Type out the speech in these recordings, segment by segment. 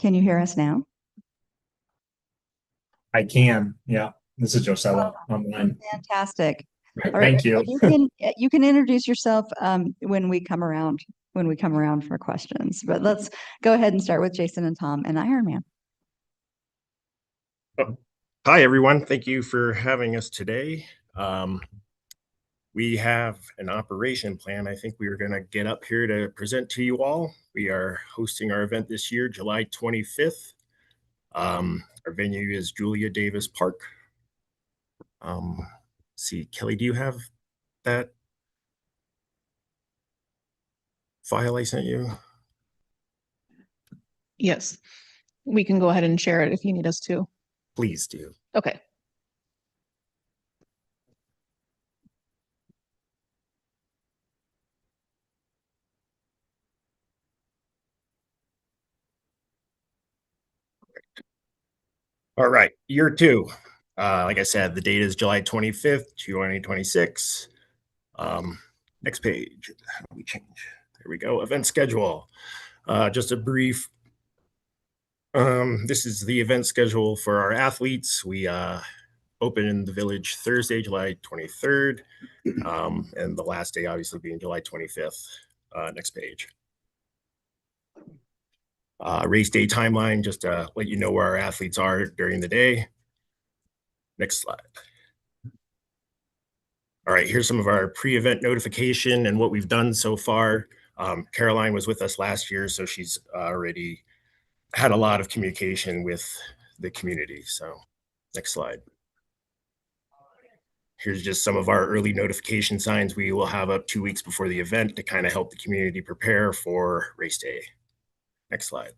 Can you hear us now? I can. Yeah. This is Josella online. Fantastic. Right, All right. thank you. You can introduce yourself when we come around for questions. But let's go ahead and start with Jason and Tom and Ironman. Hi, everyone. Thank you for having us today. We have an operation plan. I think we are going to get up here to present to you all. We are hosting our event this year, July 25th. Our venue is Julia Davis Park. See, Kelly, do you have that file I sent you? Yes, we can go ahead and share it if you need us to. Please do. Okay. All right, year two. Like I said, the date is July 25th, 2026. Next page. How do we change? There we go. Event schedule. Just a brief. This is the event schedule for our athletes. We open in the village Thursday, July 23rd, and the last day obviously being July 25th. Next page. Race day timeline, just to let you know where our athletes are during the day. Next slide. All right, here's some of our pre-event notification and what we've done so far. Caroline was with us last year, so she's already had a lot of communication with the community. So next slide. Here's just some of our early notification signs we will have up 2 weeks before the event to kind of help the community prepare for race day. Next slide.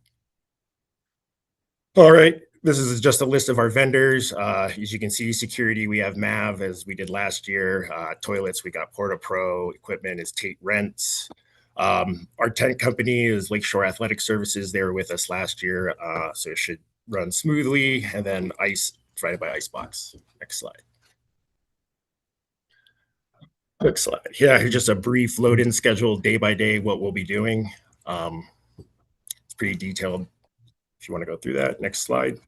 All right, this is just a list of our vendors. As you can see, security, we have MAV as we did last year. Toilets, we got Porta Pro. Equipment is Tate Rents. Our tent company is Lakeshore Athletic Services. They were with us last year, so it should run smoothly. And then Ice, provided by Icebox. Next slide. Next slide. Yeah, here's just a brief load-in schedule, day by day, what we'll be doing. It's pretty detailed if you want to go through that. Next slide.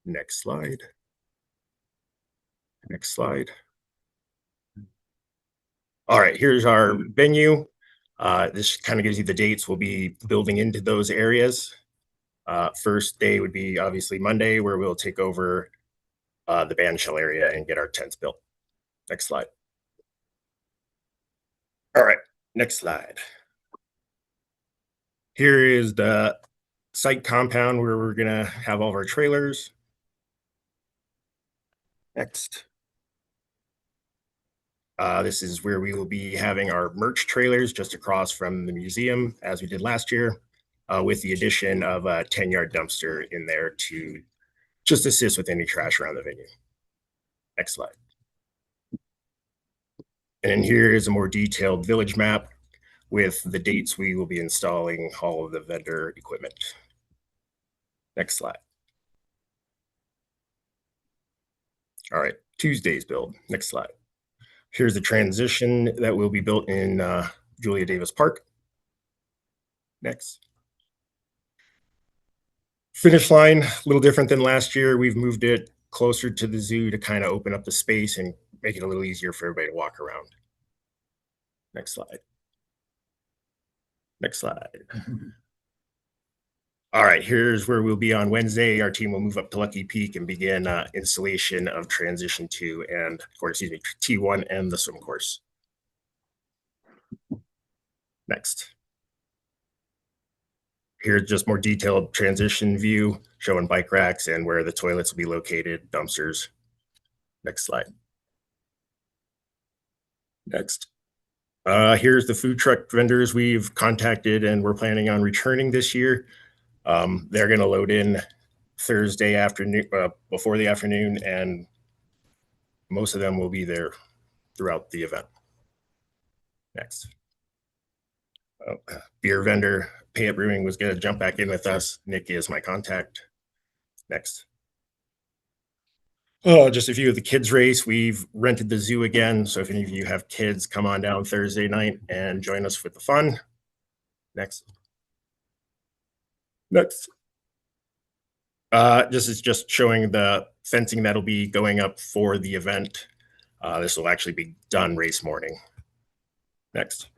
Next slide. Next slide. All right, here's our venue. This kind of gives you the dates we'll be building into those areas. First day would be obviously Monday, where we'll take over the band shell area and get our tents built. Next slide. All right, next slide. Here is the site compound where we're gonna have all of our trailers. Next. This is where we will be having our merch trailers just across from the museum, as we did last year, with the addition of a 10-yard dumpster in there to just assist with any trash around the venue. Next slide. And here is a more detailed village map with the dates we will be installing all of the vendor equipment. Next slide. All right, Tuesday's build. Next slide. Here's the transition that will be built in Julia Davis Park. Next. Finish line, a little different than last year. We've moved it closer to the zoo to kind of open up the space and make it a little easier for everybody to walk around. Next slide. Next slide. All right, here's where we'll be on Wednesday. Our team will move up to Lucky Peak and begin installation of Transition 2 and, or excuse me, T1 and the swim course. Next. Here's just more detailed transition view showing bike racks and where the toilets will be located, dumpsters. Next slide. Next. Here's the food truck vendors we've contacted and we're planning on returning this year. They're going to load in Thursday afternoon, before the afternoon, and most of them will be there throughout the event. Next. Beer vendor, Pay It Brewing was going to jump back in with us. Nick is my contact. Next. Oh, just a few of the kids race. We've rented the zoo again. So if any of you have kids, come on down Thursday night and join us for the fun. Next. Next. This is just showing the fencing that'll be going up for the event. This will actually be done race morning. Next.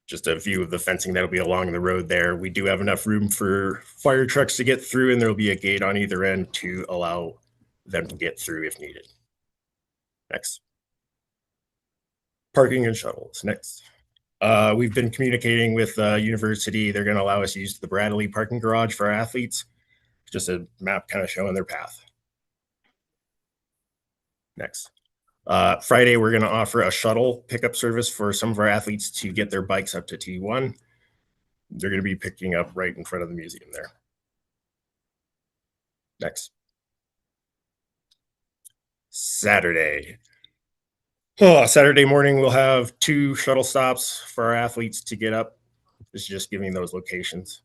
Just a view of the fencing that'll be along the road there. We do have enough room for fire trucks to get through, and there'll be a gate on either end to allow them to get through if needed. Next. Parking and shuttles. Next. We've been communicating with university. They're going to allow us to use the Bradley parking garage for our athletes. Just a map kind of showing their path. Next. Friday, we're going to offer a shuttle pickup service for some of our athletes to get their bikes up to T1. They're going to be picking up right in front of the museum there. Next. Saturday. Saturday morning, we'll have 2 shuttle stops for our athletes to get up. This is just giving those locations.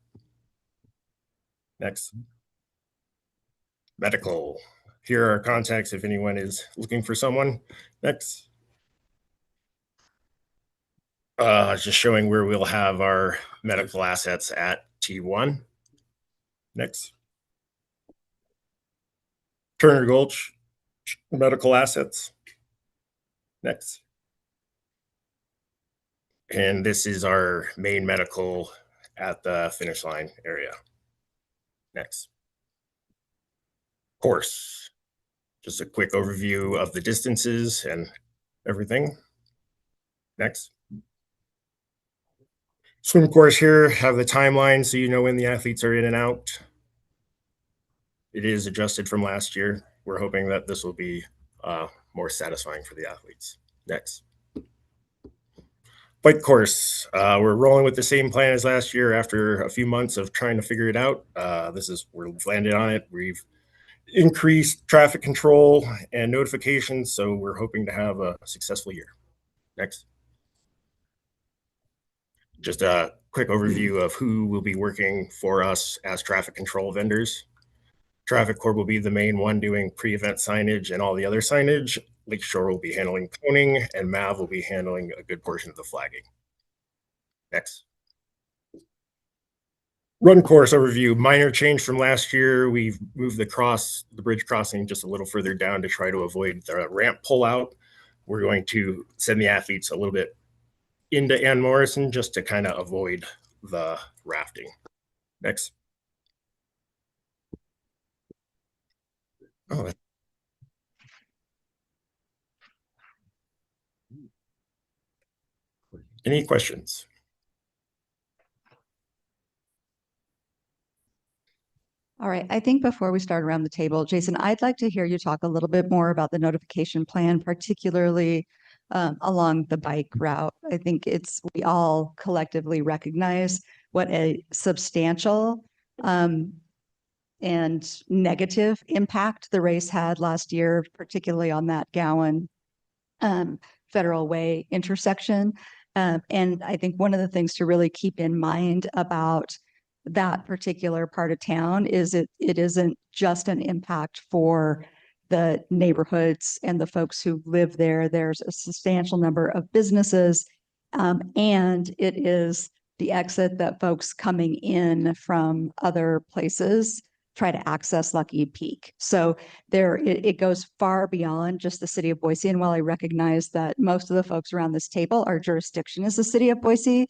Next. Medical. Here are our contacts if anyone is looking for someone. Next. Just showing where we'll have our medical assets at T1. Next. Turner Gulch medical assets. Next. And this is our main medical at the finish line area. Next. Course. Just a quick overview of the distances and everything. Next. Swim course here, have the timeline so you know when the athletes are in and out. It is adjusted from last year. We're hoping that this will be more satisfying for the athletes. Next. Bike course. We're rolling with the same plan as last year after a few months of trying to figure it out. We've landed on it. We've increased traffic control and notifications, so we're hoping to have a successful year. Next. Just a quick overview of who will be working for us as traffic control vendors. Traffic Corp will be the main one doing pre-event signage and all the other signage. Lakeshore will be handling coning, and MAV will be handling a good portion of the flagging. Next. Run course overview. Minor change from last year. We've moved the bridge crossing just a little further down to try to avoid the ramp pullout. We're going to send the athletes a little bit into Ann Morrison just to kind of avoid the rafting. Next. Oh, any questions? All right. I think before we start around the table, Jason, I'd like to hear you talk a little bit more about the notification plan, particularly along the bike route. I think we all collectively recognize what a substantial and negative impact the race had last year, particularly on that Gowan Federal Way intersection. And I think one of the things to really keep in mind about that particular part of town is it isn't just an impact for the neighborhoods and the folks who live there. There's a substantial number of businesses, and it is the exit that folks coming in from other places try to access Lucky Peak. So it goes far beyond just the city of Boise. And while I recognize that most of the folks around this table, our jurisdiction is the city of Boise,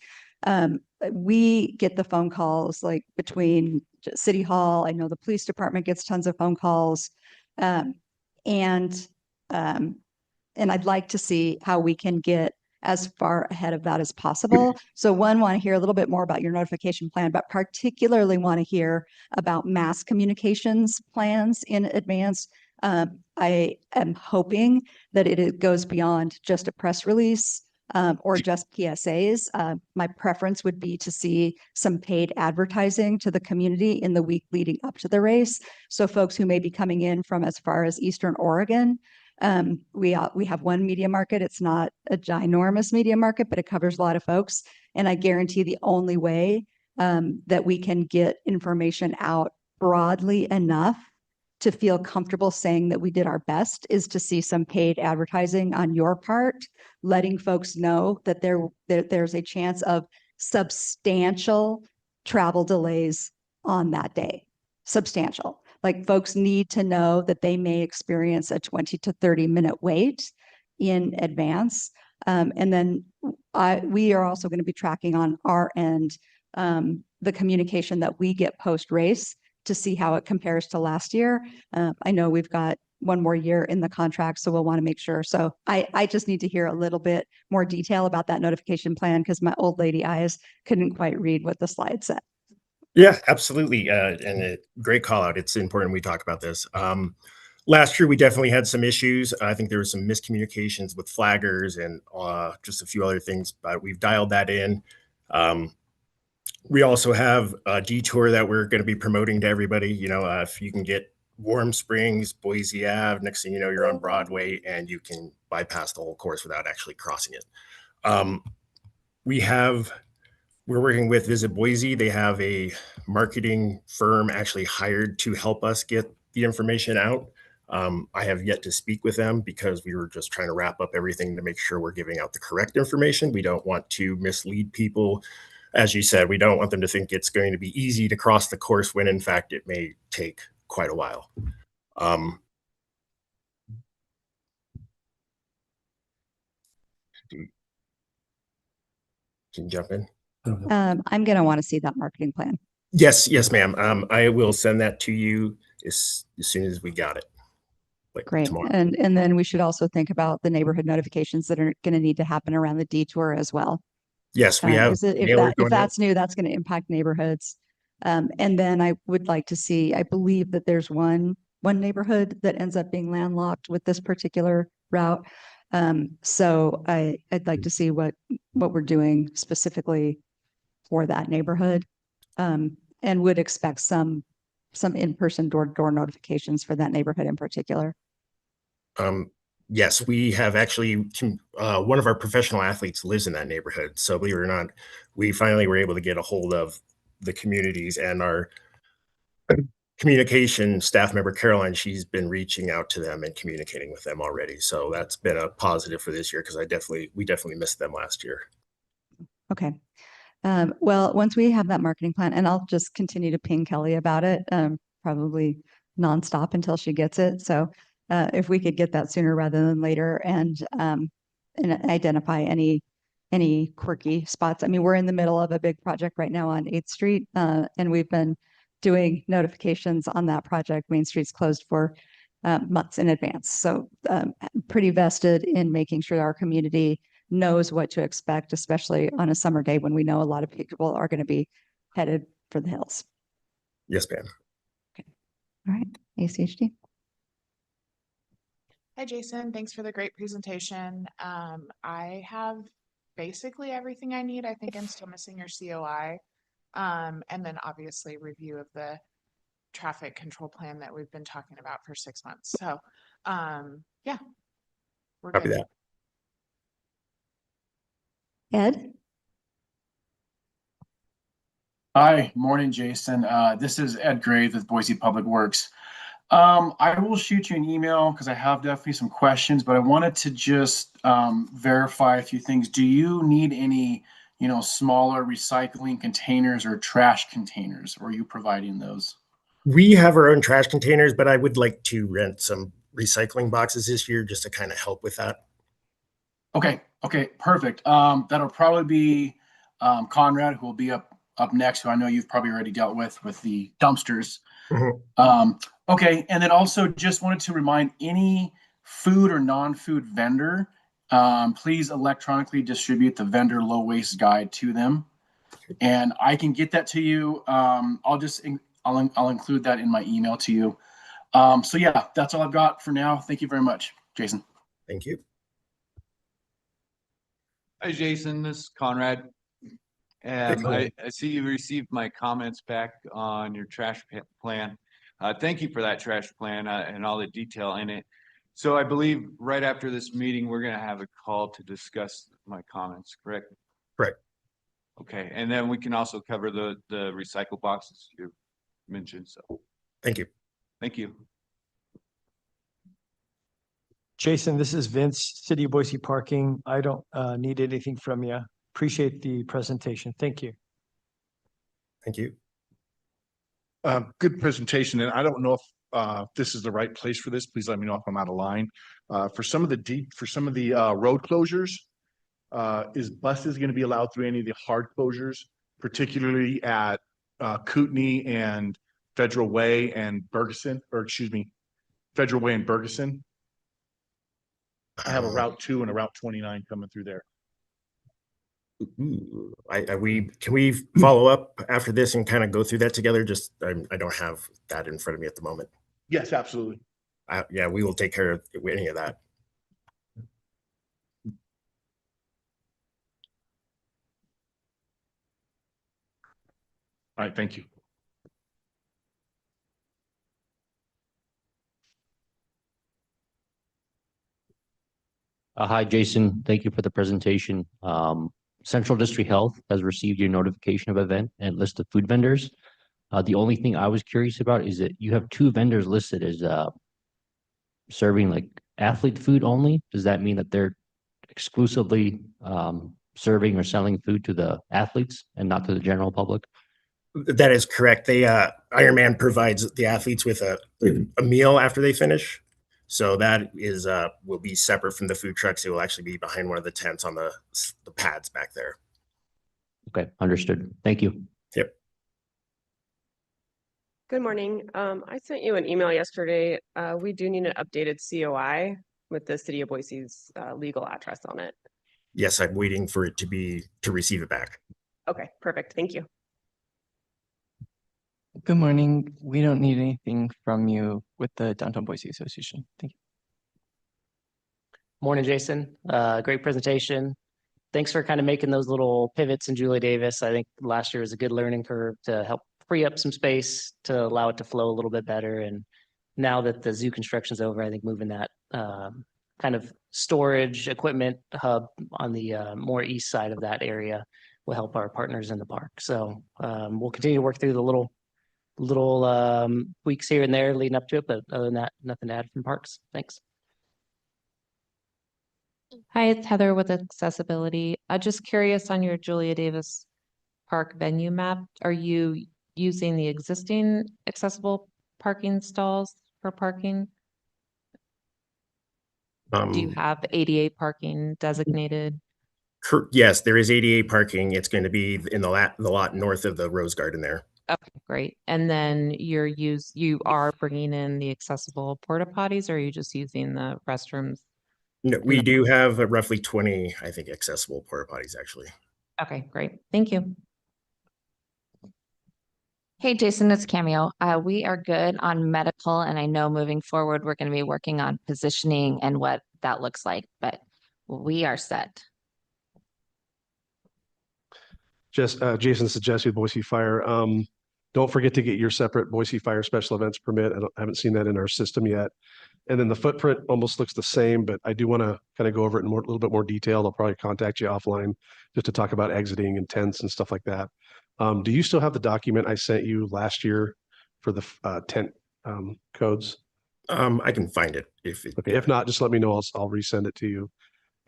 we get the phone calls like between City Hall. I know the police department gets tons of phone calls. And I'd like to see how we can get as far ahead of that as possible. So want to hear a little bit more about your notification plan, but particularly want to hear about mass communications plans in advance. I am hoping that it goes beyond just a press release or just PSAs. My preference would be to see some paid advertising to the community in the week leading up to the race. So folks who may be coming in from as far as Eastern Oregon, we have one media market. It's not a ginormous media market, but it covers a lot of folks. And I guarantee the only way that we can get information out broadly enough to feel comfortable saying that we did our best is to see some paid advertising on your part, letting folks know that there's a chance of substantial travel delays on that day. Substantial. Like folks need to know that they may experience a 20 to 30-minute wait in advance. And then we are also going to be tracking on our end the communication that we get post-race to see how it compares to last year. I know we've got one more year in the contract, so we'll want to make sure. So I just need to hear a little bit more detail about that notification plan because my old lady eyes couldn't quite read what the slide said. Yeah, absolutely. And a great call out. It's important we talk about this. Last year, we definitely had some issues. I think there was some miscommunications with flaggers and just a few other things, but we've dialed that in. We also have a detour that we're going to be promoting to everybody. You know, if you can get Warm Springs, Boise Ave, next thing you know, you're on Broadway and you can bypass the whole course without actually crossing it. We're working with Visit Boise. They have a marketing firm actually hired to help us get the information out. I have yet to speak with them because we were just trying to wrap up everything to make sure we're giving out the correct information. We don't want to mislead people. As you said, we don't want them to think it's going to be easy to cross the course when in fact it may take quite a while. Can you jump in? I'm going to want to see that marketing plan. Yes, ma'am. I will send that to you as soon as we got it. Like Great. tomorrow. And then we should also think about the neighborhood notifications that are going to need to happen around the detour as well. Yes, we have. If that's new, that's going to impact neighborhoods. And then I would like to see, I believe that there's one neighborhood that ends up being landlocked with this particular route. So I'd like to see what we're doing specifically for that neighborhood, and would expect some in-person door-to-door notifications for that neighborhood in particular. Yes, we have actually, one of our professional athletes lives in that neighborhood. So believe it or not, we finally were able to get a hold of the communities, and our communication staff member, Caroline, she's been reaching out to them and communicating with them already. So that's been a positive for this year because we definitely missed them last year. Okay. Well, once we have that marketing plan, and I'll just continue to ping Kelly about it, probably nonstop until she gets it. So if we could get that sooner rather than later and identify any quirky spots. I mean, we're in the middle of a big project right now on 8th Street, and we've been doing notifications on that project. Main Street's closed for months in advance. So pretty vested in making sure our community knows what to expect, especially on a summer day when we know a lot of people are going to be headed for the hills. Yes, ma'am. Okay. All right. ACHD. Hi, Jason. Thanks for the great presentation. I have basically everything I need. I think I'm still missing your COI. And then obviously review of the traffic control plan that we've been talking about for 6 months. So yeah, we're Copy good. that. Ed? Hi, morning, Jason. This is Ed Graves with Boise Public Works. I will shoot you an email because I have definitely some questions, but I wanted to just verify a few things. Do you need any, smaller recycling containers or trash containers, or are you providing those? We have our own trash containers, but I would like to rent some recycling boxes this year just to kind of help with that. Okay, perfect. That'll probably be Conrad, who will be up next, who I know you've probably already dealt with the dumpsters. Mm-hmm. Okay, and then also just wanted to remind any food or non-food vendor, please electronically distribute the vendor low waste guide to them, and I can get that to you. I'll include that in my email to you. So yeah, that's all I've got for now. Thank you very much, Jason. Thank you. Hi, Jason. This is Conrad. And I see you received my comments back on your trash plan. Thank you for that trash plan and all the detail in it. So I believe right after this meeting, we're going to have a call to discuss my comments, correct? Correct. Okay. And then we can also cover the recycle boxes you mentioned. So Thank you. Thank you. Jason, this is Vince, City of Boise Parking. I don't need anything from you. Appreciate the presentation. Thank you. Thank you. Good presentation, and I don't know if this is the right place for this. Please let me know if I'm out of line. For some of the road closures, is buses going to be allowed through any of the hard closures, particularly at Kootenai and Federal Way and Bergeson, or excuse me, Federal Way and Bergeson? I have a Route 2 and a Route 29 coming through there. Ooh, can we follow up after this and kind of go through that together? Just I don't have that in front of me at the moment. Yes, absolutely. Yeah, we will take care of any of that. All right, thank you. Hi, Jason. Thank you for the presentation. Central District Health has received your notification of event and list of food vendors. The only thing I was curious about is that you have 2 vendors listed as serving like athlete food only. Does that mean that they're exclusively serving or selling food to the athletes and not to the general public? That is correct. They Ironman provides the athletes with a meal after they finish. So that is will be separate from the food trucks. It will actually be behind one of the tents on the pads back there. Okay, understood. Thank you. Yep. Good morning. I sent you an email yesterday. We do need an updated COI with the City of Boise's legal address on it. Yes, I'm waiting for it to receive it back. Okay, perfect. Thank you. Good morning. We don't need anything from you with the Downtown Boise Association. Thank you. Morning, Jason. Great presentation. Thanks for kind of making those little pivots in Julie Davis. I think last year was a good learning curve to help free up some space to allow it to flow a little bit better. And now that the zoo construction's over, I think moving that kind of storage equipment hub on the more east side of that area will help our partners in the park. So we'll continue to work through the little tweaks here and there leading up to it, but other than that, nothing to add from parks. Thanks. Hi, it's Heather with Accessibility. Just curious on your Julia Davis Park venue map, are you using the existing accessible parking stalls for parking? Do you have ADA parking designated? Yes, there is ADA parking. It's going to be in the lot north of the Rose Garden there. Okay, great. And then you are bringing in the accessible porta potties, or are you just using the restrooms? No, we do have roughly 20, I think, accessible porta potties actually. Okay, great. Thank you. Hey, Jason, it's Cameo. We are good on medical, and I know moving forward, we're going to be working on positioning and what that looks like, but we are set. Jason, this is Jesse with Boise Fire. Don't forget to get your separate Boise Fire special events permit. I haven't seen that in our system yet. And then the footprint almost looks the same, but I do want to kind of go over it in a little bit more detail. I'll probably contact you offline just to talk about exiting and tents and stuff like that. Do you still have the document I sent you last year for the tent codes? I can find it. If not, just let me know. I'll resend it to you.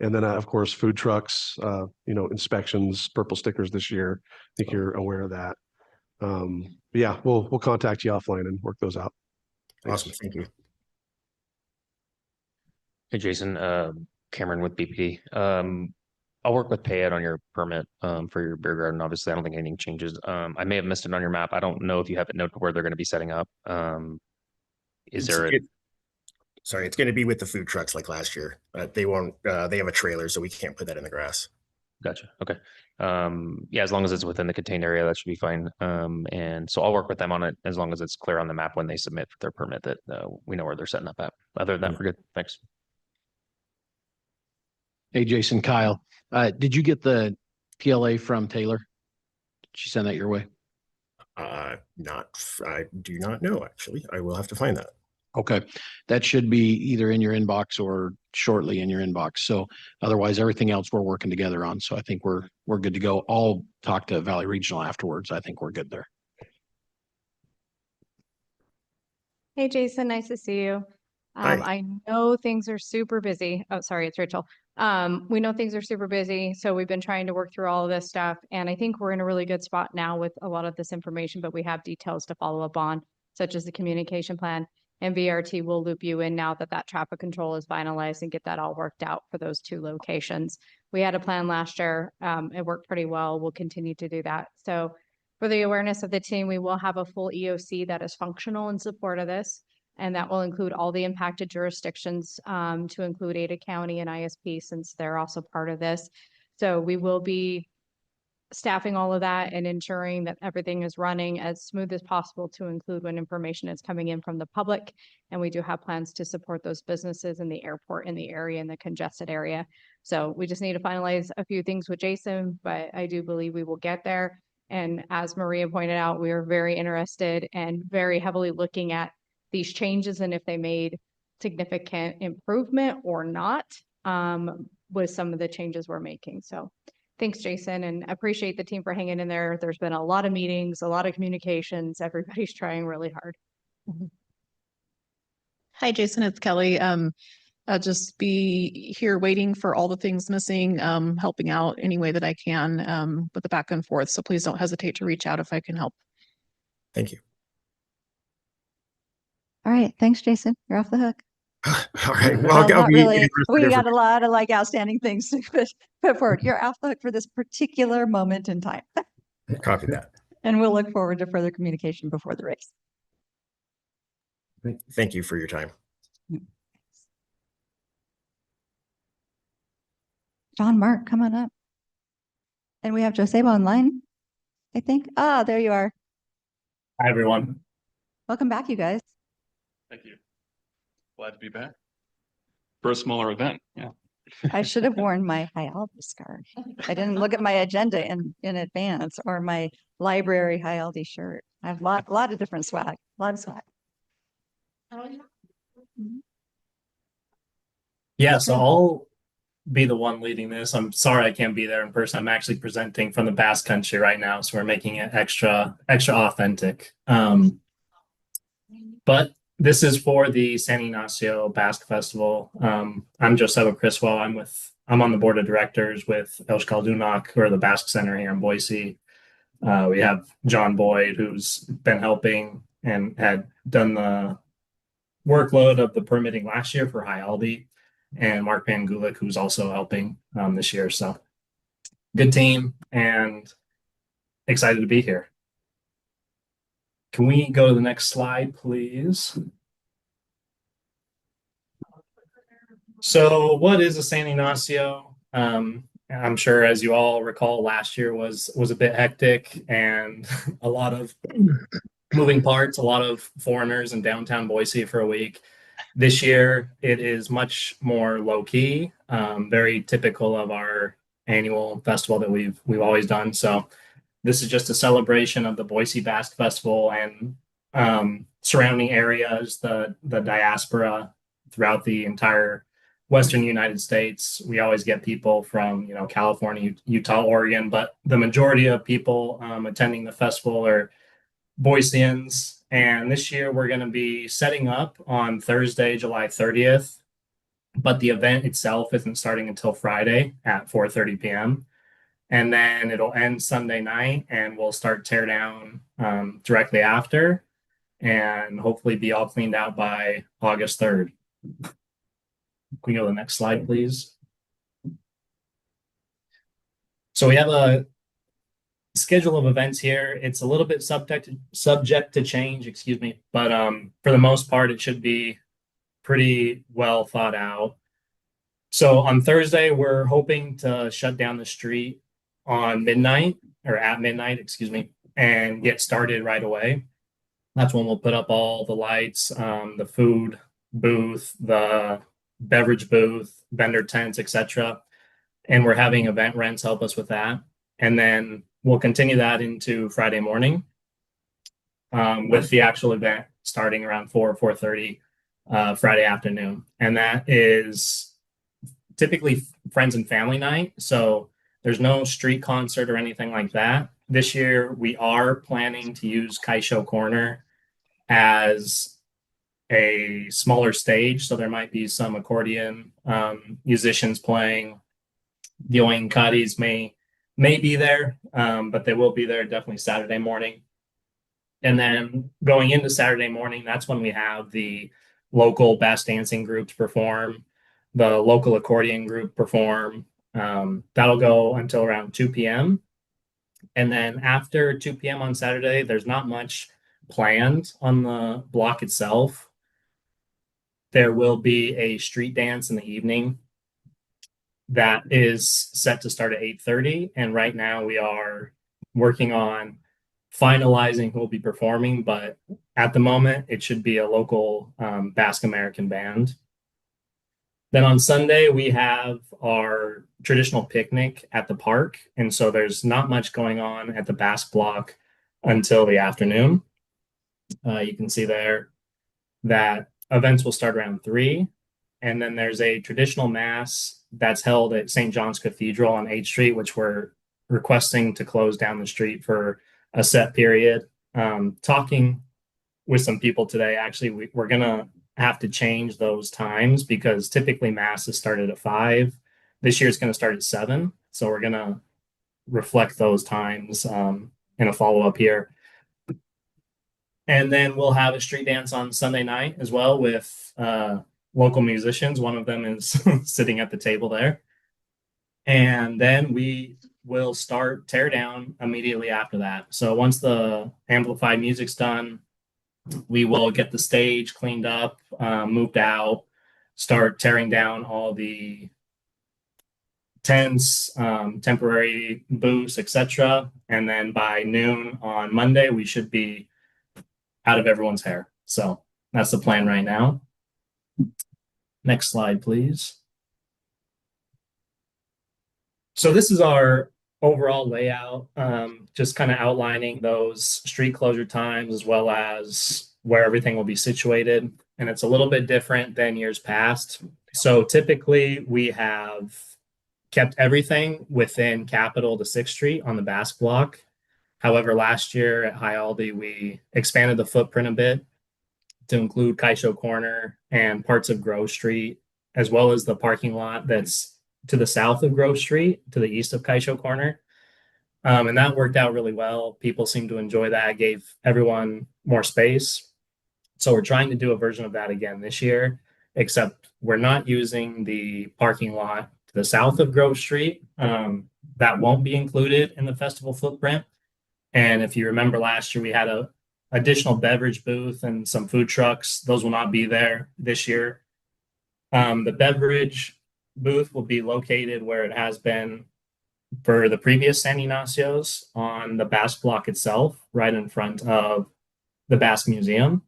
And then, of course, food trucks, inspections, purple stickers this year. I think you're aware of that. But yeah, we'll contact you offline and work those out. Thanks. Awesome. Thank you. Hey, Jason, Cameron with BPD. I'll work with Payette on your permit for your beer garden. Obviously, I don't think anything changes. I may have missed it on your map. I don't know if you have it noted where they're going to be setting up. Is there Sorry, it's going to be with the food trucks like last year. They won't. They have a trailer, so we can't put that in the grass. Gotcha. Okay. Yeah, as long as it's within the contained area, that should be fine. And so I'll work with them on it as long as it's clear on the map when they submit their permit that we know where they're setting up at. Other than that, we're good. Thanks. Hey, Jason, Kyle, did you get the PLA from Taylor? Did she send that your way? I do not know, actually. I will have to find that. Okay. That should be either in your inbox or shortly in your inbox. So otherwise, everything else we're working together on. So I think we're good to go. I'll talk to Valley Regional afterwards. I think we're good there. Hey, Jason, nice to see you. Hi. I know things are super busy. Oh, sorry, it's Rachel. We know things are super busy, so we've been trying to work through all of this stuff. And I think we're in a really good spot now with a lot of this information, but we have details to follow up on, such as the communication plan. And VRT will loop you in now that that traffic control is finalized and get that all worked out for those 2 locations. We had a plan last year. It worked pretty well. We'll continue to do that. So for the awareness of the team, we will have a full EOC that is functional in support of this. And that will include all the impacted jurisdictions, to include Ada County and ISP, since they're also part of this. So we will be staffing all of that and ensuring that everything is running as smooth as possible to include when information is coming in from the public. And we do have plans to support those businesses in the airport, in the area, in the congested area. So we just need to finalize a few things with Jason, but I do believe we will get there. And as Maria pointed out, we are very interested and very heavily looking at these changes and if they made significant improvement or not, with some of the changes we're making. So thanks, Jason, and appreciate the team for hanging in there. There's been a lot of meetings, a lot of communications. Everybody's trying really hard. Hi, Jason, it's Kelly. I'll just be here waiting for all the things missing, helping out any way that I can, with the back and forth. So please don't hesitate to reach out if I can help. Thank you. All right. Thanks, Jason. You're off the hook. All right. Well, I'll not be really. We different. got a lot of like outstanding things to put forward. You're off the hook for this particular moment in time. Copy that. And we'll look forward to further communication before the race. Thank you for your time. John, Mark, come on up. And we have Joseba online, I think. Ah, there you are. Hi, everyone. Welcome back, you guys. Thank you. Glad to be back. For a smaller event, yeah. I should have worn my Hialdi scarf. I didn't look at my agenda in advance, or my library Hialdi shirt. I have a lot of different swag, a lot of swag. Yeah, so I'll be the one leading this. I'm sorry I can't be there in person. I'm actually presenting from the Basque Country right now, so we're making it extra authentic. But this is for the San Ignacio Basque Festival. I'm Joseba Criswell. I'm on the board of directors with Euskaldunok, or the Basque Center here in Boise. We have John Boyd, who's been helping and had done the workload of the permitting last year for Hialdi, and Mark Pangulik, who's also helping this year. So good team and excited to be here. Can we go to the next slide, please? So what is a San Ignacio? I'm sure, as you all recall, last year was a bit hectic and a lot of moving parts, a lot of foreigners in downtown Boise for a week. This year, it is much more low key, very typical of our annual festival that we've always done. So this is just a celebration of the Boise Basque Festival and surrounding areas, the diaspora throughout the entire Western United States. We always get people from, California, Utah, Oregon, but the majority of people attending the festival are Boiseans. And this year we're going to be setting up on Thursday, July 30th, but the event itself isn't starting until Friday at 4:30 p.m. And then it'll end Sunday night, and we'll start tear down directly after, and hopefully be all cleaned out by August 3rd. Can we go to the next slide, please? So we have a schedule of events here. It's a little bit subject to change, excuse me, but for the most part, it should be pretty well thought out. So on Thursday, we're hoping to shut down the street on midnight, or at midnight, excuse me, and get started right away. That's when we'll put up all the lights, the food booth, the beverage booth, vendor tents, etc. And we're having Event Rents help us with that. And then we'll continue that into Friday morning with the actual event starting around 4:30 Friday afternoon. And that is typically friends and family night. So there's no street concert or anything like that. This year, we are planning to use Kaisho Corner as a smaller stage, so there might be some accordion musicians playing. The Oin Cuddies may be there, but they will be there definitely Saturday morning. And then going into Saturday morning, that's when we have the local bass dancing groups perform, the local accordion group perform. That'll go until around 2 p.m. And then after 2 p.m. on Saturday, there's not much planned on the block itself. There will be a street dance in the evening that is set to start at 8:30. And right now we are working on finalizing who will be performing, but at the moment it should be a local Basque American band. Then on Sunday, we have our traditional picnic at the park. And so there's not much going on at the Basque block until the afternoon. You can see there that events will start around 3. And then there's a traditional mass that's held at St. John's Cathedral on 8th Street, which we're requesting to close down the street for a set period. Talking with some people today, actually, we're going to have to change those times because typically mass is started at 5. This year it's going to start at 7. So we're going to reflect those times in a follow-up here. And then we'll have a street dance on Sunday night as well with local musicians. One of them is sitting at the table there. And then we will start tear down immediately after that. So once the amplified music's done, we will get the stage cleaned up, moved out, start tearing down all the tents, temporary booths, etc. And then by noon on Monday, we should be out of everyone's hair. So that's the plan right now. Next slide, please. So this is our overall layout, just kind of outlining those street closure times as well as where everything will be situated. And it's a little bit different than years past. So typically we have kept everything within Capitol to 6th Street on the Basque block. However, last year at High Aldi, we expanded the footprint a bit to include Kaisho Corner and parts of Grove Street, as well as the parking lot that's to the south of Grove Street, to the east of Kaisho Corner. And that worked out really well. People seemed to enjoy that, gave everyone more space. So we're trying to do a version of that again this year, except we're not using the parking lot to the south of Grove Street. That won't be included in the festival footprint. And if you remember last year, we had a additional beverage booth and some food trucks. Those will not be there this year. The beverage booth will be located where it has been for the previous San Ignacios on the Basque block itself, right in front of the Basque Museum.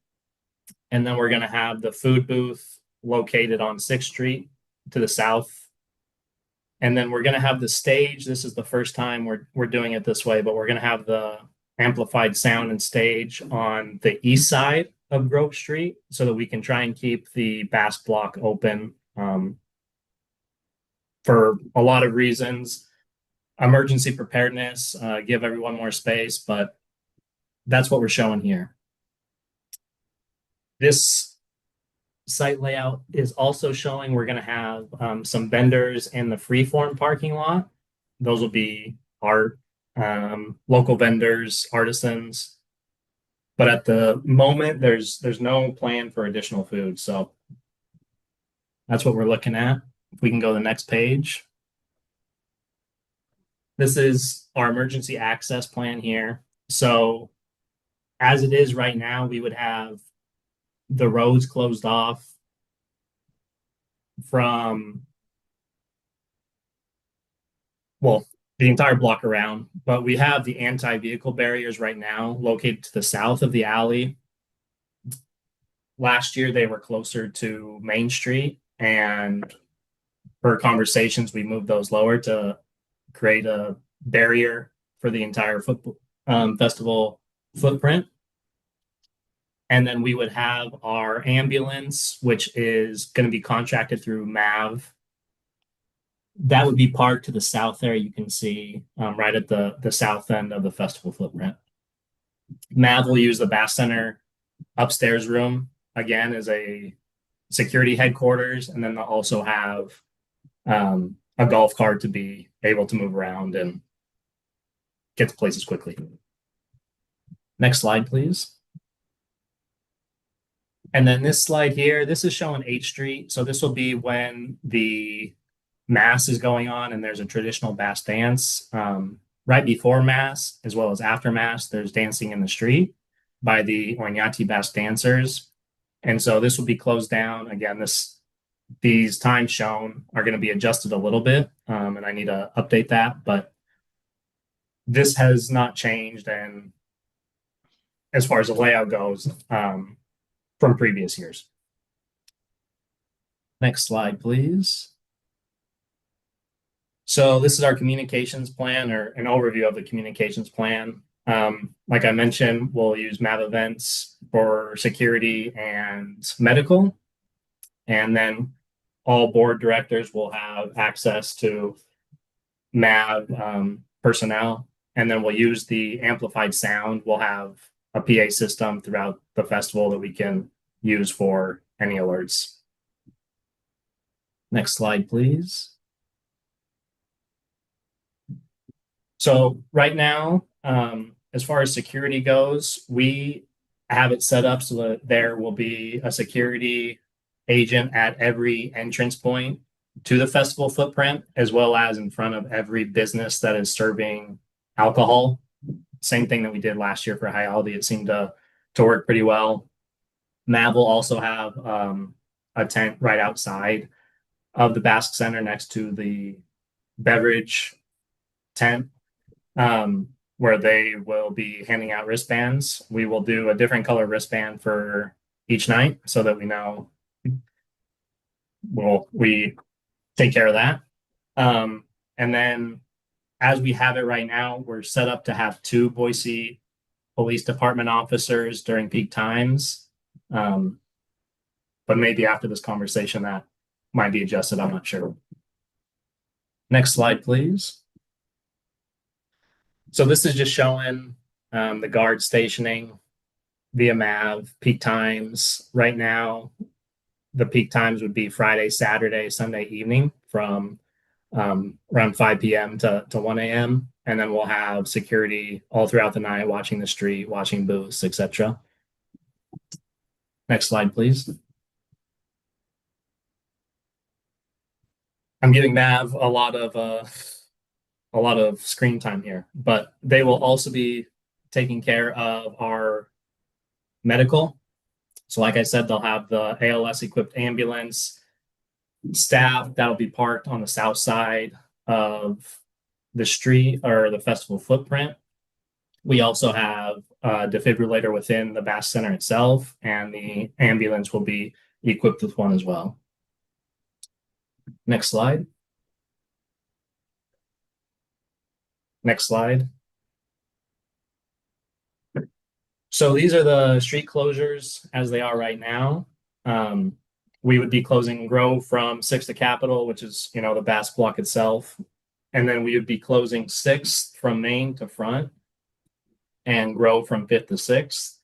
And then we're going to have the food booth located on 6th Street to the south. And then we're going to have the stage. This is the first time we're doing it this way, but we're going to have the amplified sound and stage on the east side of Grove Street so that we can try and keep the Basque block open for a lot of reasons. Emergency preparedness, give everyone more space, but that's what we're showing here. This site layout is also showing we're going to have some vendors in the freeform parking lot. Those will be art, local vendors, artisans. But at the moment, there's no plan for additional food. So that's what we're looking at. If we can go to the next page. This is our emergency access plan here. So as it is right now, we would have the roads closed off from, well, the entire block around, but we have the anti-vehicle barriers right now located to the south of the alley. Last year, they were closer to Main Street, and per conversations, we moved those lower to create a barrier for the entire festival footprint. And then we would have our ambulance, which is going to be contracted through MAV. That would be parked to the south there. You can see right at the south end of the festival footprint. MAV will use the Bass Center upstairs room again is a security headquarters, and then they'll also have a golf cart to be able to move around and get to places quickly. Next slide, please. And then this slide here, this is showing 8th Street. So this will be when the Mass is going on and there's a traditional Basque dance. Right before Mass, as well as after Mass, there's dancing in the street by the Oñati Basque dancers. And so this will be closed down. Again, these times shown are going to be adjusted a little bit, and I need to update that, but this has not changed. And as far as the layout goes, from previous years. Next slide, please. So this is our communications plan, or an overview of the communications plan. Like I mentioned, we'll use MAV events for security and medical. And then all board directors will have access to MAV personnel. And then we'll use the amplified sound. We'll have a PA system throughout the festival that we can use for any alerts. Next slide, please. So right now, as far as security goes, we have it set up so that there will be a security agent at every entrance point to the festival footprint, as well as in front of every business that is serving alcohol. Same thing that we did last year for High Aldi. It seemed to work pretty well. MAV will also have a tent right outside of the Basque Center next to the beverage tent, where they will be handing out wristbands. We will do a different color wristband for each night so that we know we take care of that. And then as we have it right now, we're set up to have 2 Boise Police Department officers during peak times. But maybe after this conversation that might be adjusted, I'm not sure. Next slide, please. So this is just showing the guard stationing via MAV, peak times. Right now, the peak times would be Friday, Saturday, Sunday evening from around 5 p.m. to 1 a.m. And then we'll have security all throughout the night, watching the street, watching booths, etc. Next slide, please. I'm giving MAV a lot of screen time here, but they will also be taking care of our medical. So like I said, they'll have the ALS equipped ambulance staff that'll be parked on the south side of the street or the festival footprint. We also have a defibrillator within the Basque Center itself, and the ambulance will be equipped with one as well. Next slide. Next slide. So these are the street closures as they are right now. We would be closing Grove from 6th to Capitol, which is, the Basque block itself. And then we would be closing 6th from Main to Front and Grove from 5th to 6th.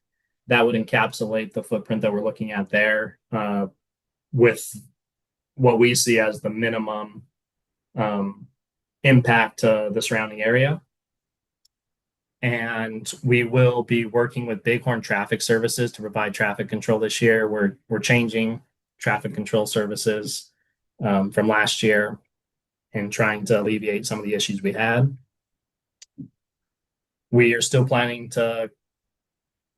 That would encapsulate the footprint that we're looking at there, with what we see as the minimum impact to the surrounding area. And we will be working with Bighorn Traffic Services to provide traffic control this year. We're changing traffic control services from last year and trying to alleviate some of the issues we had. We are still planning to,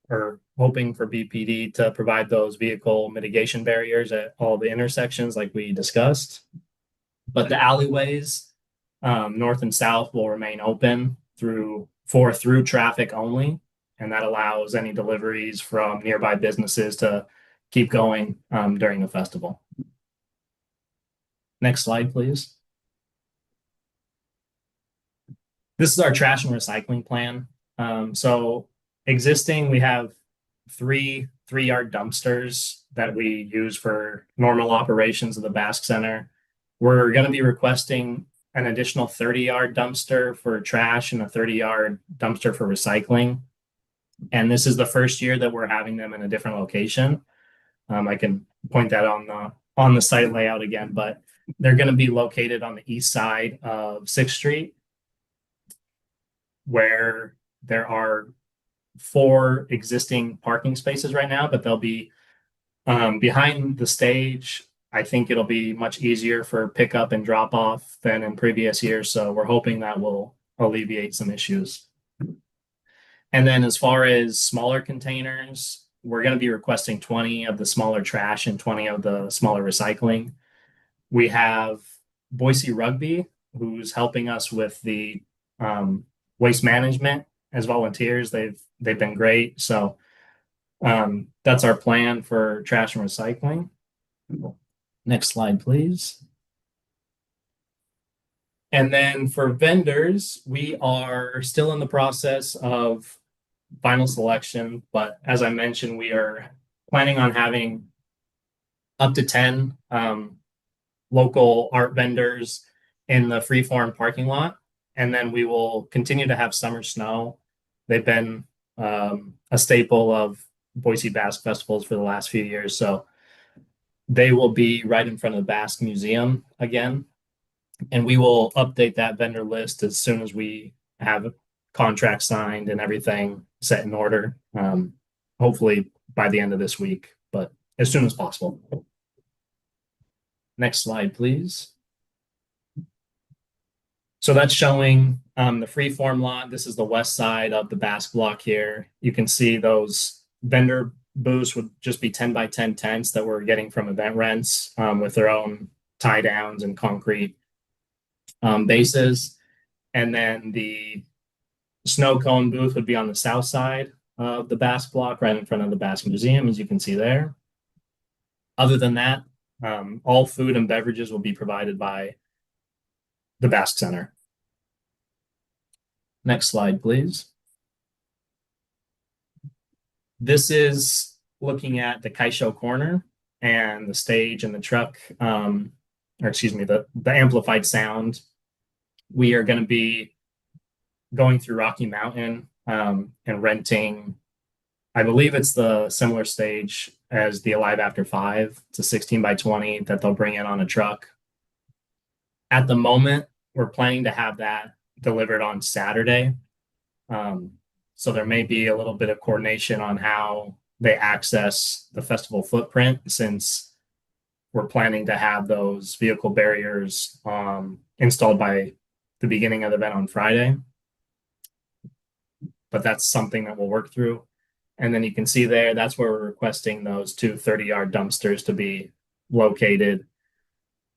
or hoping for BPD to provide those vehicle mitigation barriers at all the intersections like we discussed. But the alleyways, north and south, will remain open through traffic only. And that allows any deliveries from nearby businesses to keep going during the festival. Next slide, please. This is our trash and recycling plan. So existing, we have three 3-yard dumpsters that we use for normal operations of the Basque Center. We're going to be requesting an additional 30-yard dumpster for trash and a 30-yard dumpster for recycling. And this is the first year that we're having them in a different location. I can point that on the site layout again, but they're going to be located on the east side of 6th Street, where there are 4 existing parking spaces right now, but they'll be behind the stage. I think it'll be much easier for pickup and drop off than in previous years. So we're hoping that will alleviate some issues. And then as far as smaller containers, we're going to be requesting 20 of the smaller trash and 20 of the smaller recycling. We have Boise Rugby, who's helping us with the waste management as volunteers. They've been great. So that's our plan for trash and recycling. Next slide, please. And then for vendors, we are still in the process of final selection, but as I mentioned, we are planning on having up to 10 local art vendors in the freeform parking lot. And then we will continue to have Summer Snow. They've been a staple of Boise Basque festivals for the last few years. So they will be right in front of the Basque Museum again. And we will update that vendor list as soon as we have contracts signed and everything set in order. Hopefully by the end of this week, but as soon as possible. Next slide, please. So that's showing the freeform lot. This is the west side of the Basque block here. You can see those vendor booths would just be 10 by 10 tents that we're getting from Event Rents with their own tie downs and concrete bases. And then the snow cone booth would be on the south side of the Basque block, right in front of the Basque Museum, as you can see there. Other than that, all food and beverages will be provided by the Basque Center. Next slide, please. This is looking at the Kaisho Corner and the stage and the truck, or excuse me, the amplified sound. We are going to be going through Rocky Mountain and renting, I believe it's the similar stage as the Alive After 5. It's a 16 by 20 that they'll bring in on a truck. At the moment, we're planning to have that delivered on Saturday. So there may be a little bit of coordination on how they access the festival footprint, since we're planning to have those vehicle barriers installed by the beginning of the event on Friday. But that's something that we'll work through. And then you can see there, that's where we're requesting those 2 30-yard dumpsters to be located.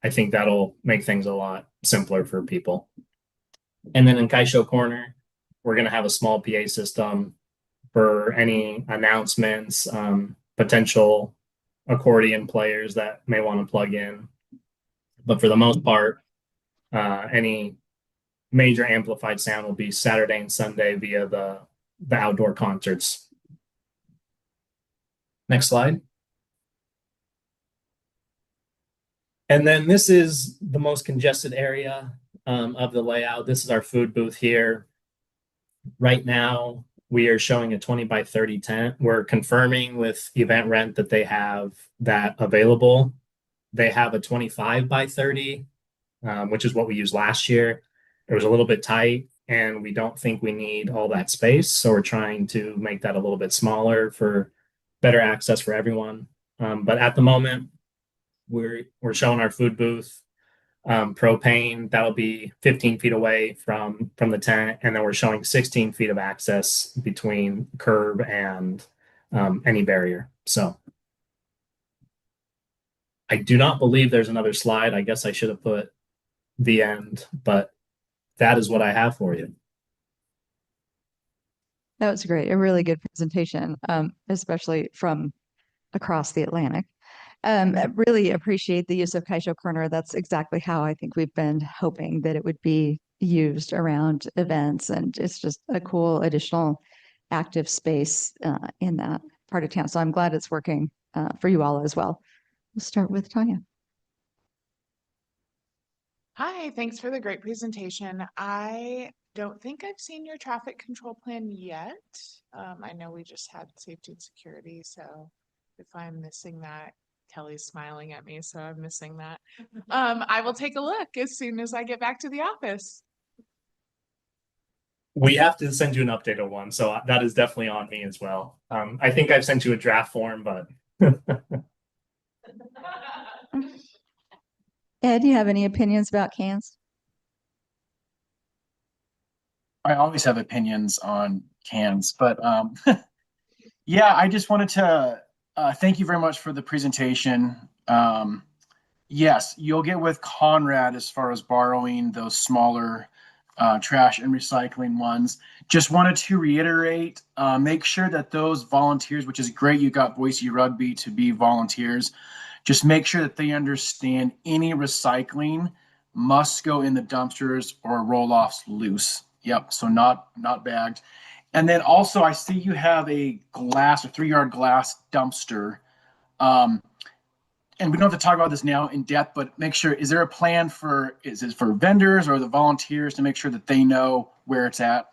I think that'll make things a lot simpler for people. And then in Kaisho Corner, we're going to have a small PA system for any announcements, potential accordion players that may want to plug in. But for the most part, any major amplified sound will be Saturday and Sunday via the outdoor concerts. Next slide. And then this is the most congested area of the layout. This is our food booth here. Right now, we are showing a 20 by 30 tent. We're confirming with Event Rent that they have that available. They have a 25 by 30, which is what we used last year. It was a little bit tight, and we don't think we need all that space. So we're trying to make that a little bit smaller for better access for everyone. But at the moment, we're showing our food booth. Propane, that'll be 15 feet away from the tent, and then we're showing 16 feet of access between curb and any barrier. So I do not believe there's another slide. I guess I should have put the end, but that is what I have for you. That was great. A really good presentation, especially from across the Atlantic. I really appreciate the use of Kaisho Corner. That's exactly how I think we've been hoping that it would be used around events. And it's just a cool additional active space in that part of town. So I'm glad it's working for you all as well. We'll start with Tanya. Hi, thanks for the great presentation. I don't think I've seen your traffic control plan yet. I know we just had safety and security, so if I'm missing that, Kelly's smiling at me, so I'm missing that. I will take a look as soon as I get back to the office. We have to send you an updated one, so that is definitely on me as well. I think I've sent you a draft form, but Ed, do you have any opinions about cans? I always have opinions on cans, but yeah, I just wanted to thank you very much for the presentation. Yes, you'll get with Conrad as far as borrowing those smaller trash and recycling ones. Just wanted to reiterate, make sure that those volunteers, which is great, you got Boise Rugby to be volunteers. Just make sure that they understand any recycling must go in the dumpsters or roll-offs loose. Yep, so not bagged. And then also I see you have a 3-yard glass dumpster. And we don't have to talk about this now in depth, but make sure, is there a plan is it for vendors or the volunteers to make sure that they know where it's at?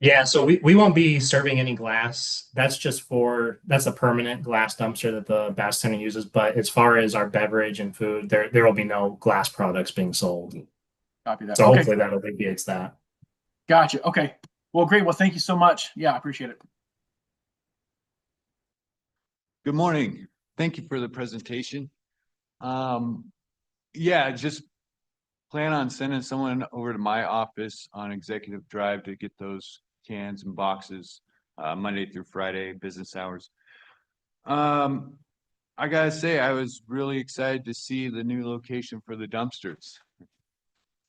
yeah, so we won't be serving any glass. That's a permanent glass dumpster that the Bass Center uses. But as far as our beverage and food, there will be no glass products being sold. Copy that. So Okay. hopefully that alleviates that. Gotcha. Okay. Well, great. Well, thank you so much. Yeah, I appreciate it. Good morning. Thank you for the presentation. Yeah, just plan on sending someone over to my office on Executive Drive to get those cans and boxes Monday through Friday, business hours. I gotta say, I was really excited to see the new location for the dumpsters.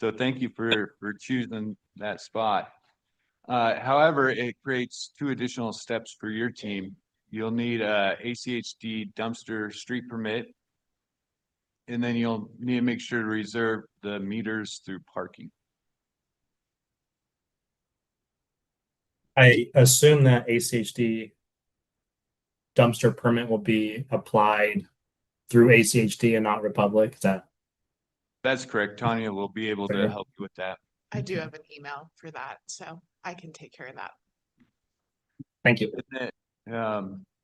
So thank you for choosing that spot. However, it creates 2 additional steps for your team. You'll need a ACHD dumpster street permit, and then you'll need to make sure to reserve the meters through parking. I assume that ACHD dumpster permit will be applied through ACHD and not Republic. That's correct. Tanya will be able to Okay. help you with that. I do have an email for that, so I can take care of that. Thank you.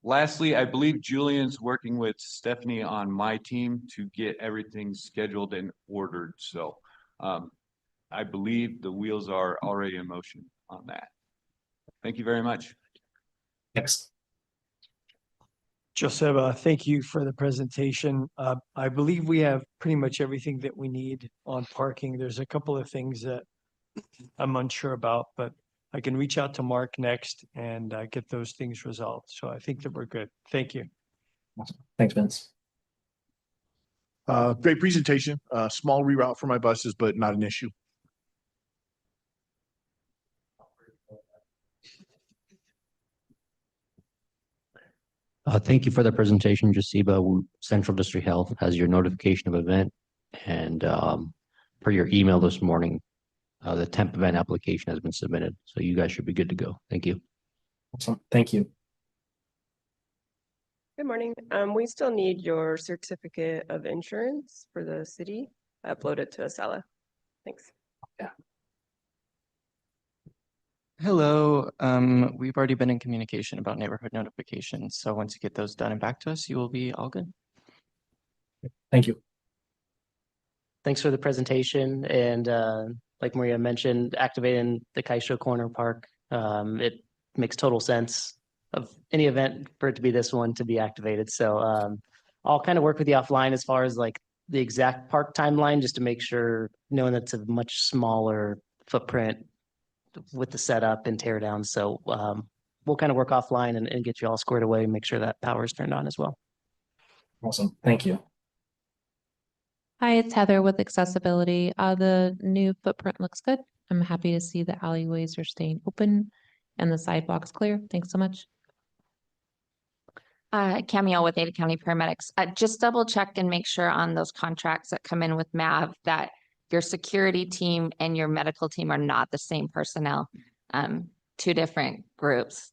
Lastly, I believe Julian's working with Stephanie on my team to get everything scheduled and ordered. So I believe the wheels are already in motion on that. Thank you very much. Thanks. Joseba, thank you for the presentation. I believe we have pretty much everything that we need on parking. There's a couple of things that I'm unsure about, but I can reach out to Mark next and get those things resolved. So I think that we're good. Thank you. Awesome. Thanks, Vince. Great presentation. Small reroute for my buses, but not an issue. Thank you for the presentation, Joseba. Central District Health has your notification of event, and per your email this morning, the temp event application has been submitted. So you guys should be good to go. Thank you. Awesome. Thank you. Good morning. We still need your certificate of insurance for the city uploaded to Acela. Thanks. Yeah. Hello, we've already been in communication about neighborhood notifications. So once you get those done and back to us, you will be all good. Thank you. Thanks for the presentation. And like Maria mentioned, activating the Kaisho Corner Park, it makes total sense of any event for it to be this one to be activated. So I'll kind of work with you offline as far as like the exact park timeline, just to make sure, knowing that's a much smaller footprint with the setup and tear down. So we'll kind of work offline and get you all squared away and make sure that power is turned on as well. Awesome. Thank you. Hi, it's Heather with Accessibility. The new footprint looks good. I'm happy to see the alleyways are staying open and the sidewalks clear. Thanks so much. Camille with Ada County Paramedics. Just double check and make sure on those contracts that come in with MAV that your security team and your medical team are not the same personnel, 2 different groups.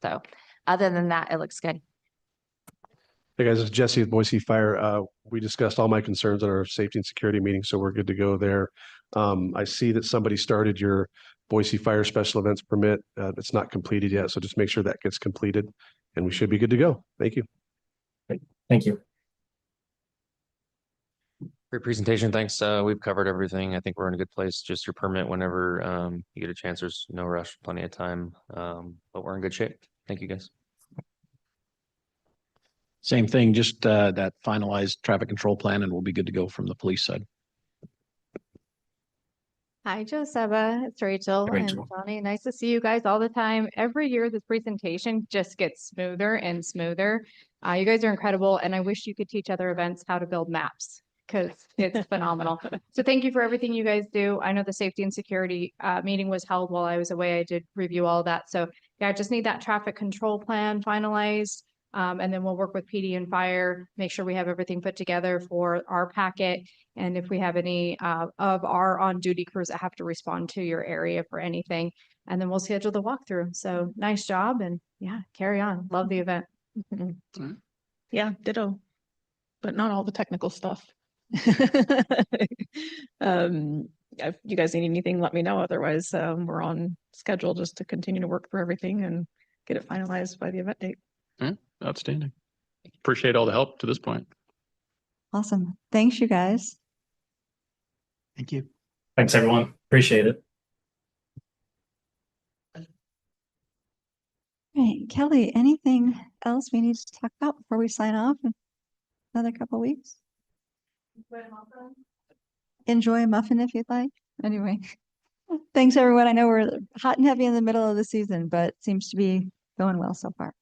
So other than that, it looks good. Hey guys, it's Jesse with Boise Fire. We discussed all my concerns at our safety and security meeting, so we're good to go there. I see that somebody started your Boise Fire special events permit. It's not completed yet, so just make sure that gets completed. and we should be good to go. Thank you. Thank you. Great presentation. Thanks. We've covered everything. I think we're in a good place. Just your permit whenever you get a chance. There's no rush, plenty of time. But we're in good shape. Thank you, guys. Same thing, just that finalized traffic control plan and we'll be good to go from the police side. Hi, Joseba. It's Rachel and Rachel. Johnny. Nice to see you guys all the time. Every year, this presentation just gets smoother and smoother. You guys are incredible, and I wish you could teach other events how to build maps because it's phenomenal. So thank you for everything you guys do. I know the safety and security meeting was held while I was away. I did review all that. So yeah, I just need that traffic control plan finalized. And then we'll work with PD and fire, make sure we have everything put together for our packet. And if we have any of our on-duty crews that have to respond to your area for anything, and then we'll schedule the walkthrough. So nice job, and yeah, carry on. Love the event. Yeah, ditto, but not all the technical stuff. If you guys need anything, let me know. Otherwise, we're on schedule just to continue to work through everything and get it finalized by the event date. Outstanding. Appreciate all the help to this point. Awesome. Thanks, you guys. Thank you. Thanks, everyone. Appreciate it. Right, Kelly, anything else we need to talk about before we sign off in another couple weeks? Enjoy a muffin if you'd like. Anyway, thanks, everyone. I know we're hot and heavy in the middle of the season, but it seems to be going well so far.